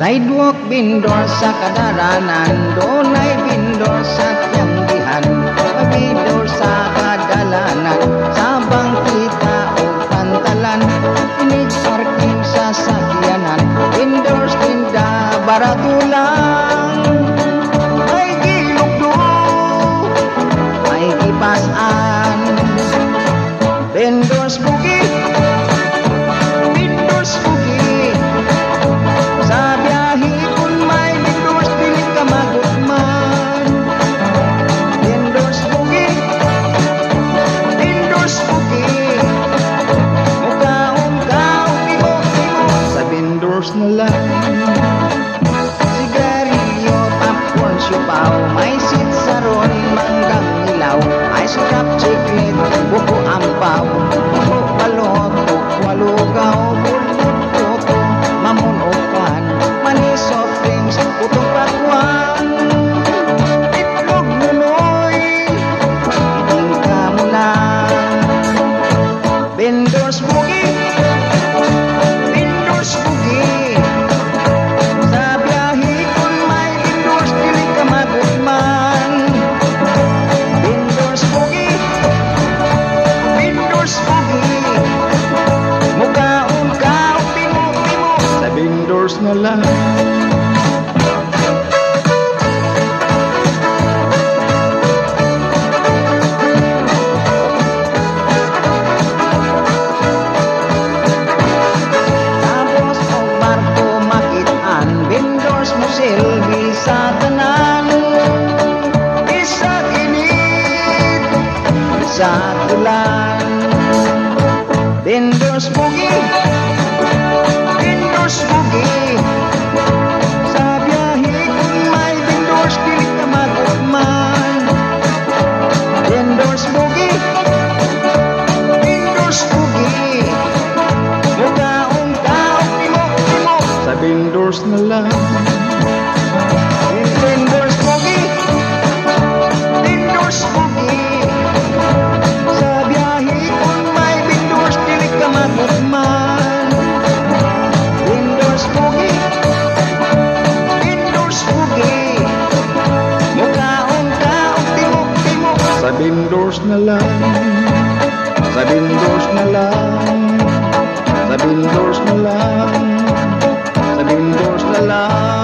Sidewalk vendor sa kadaranan, donay vendor sa tiyanggihan, vendor sa kadalanan, sa bangkita o pantalan, inig parking sa sakyanan, vendors tinda barato lang, may gilugdo, may kipasan, vendors bugi, vendors bugi. Sa biyahe kung may vendors, dili ka magutman. Vendors bugi, vendors bugi. Mukhaong timo-timo sa vendors na lang. Sigarilyo, popcorn, siupaw, may sitsaron, manggang ilaw, ice drop, chiclet, buko ampaw, buko balot, buko lugaw, bulbul, mamon opan, manis soft drinks, putong pakwan, itlog nunoy, iting ka mo lang. Vendors bugi, vendors bugi. Sa biyahe kung may vendors, dili ka magutman. Vendors bugi, vendors bugi. Mukhaong timo-timo sa vendors na lang. Tapos ang barko makitaan, vendors mo silbi sa tanan. Isa init, isa tulan. Vendors bugi, vendors bugi. Sa biyahe kung may vendors, dili ka magutman. Vendors bugi, vendors bugi. Mukhaong timo-timo sa vendors na lang. Vendors bugi, vendors bugi. Sa biyahe kung may vendors, dili ka magutman. Vendors bugi, vendors bugi. Mukhaong timo-timo sa vendors na lang. Sa vendors na lang. Sa vendors na lang. Sa vendors na lang.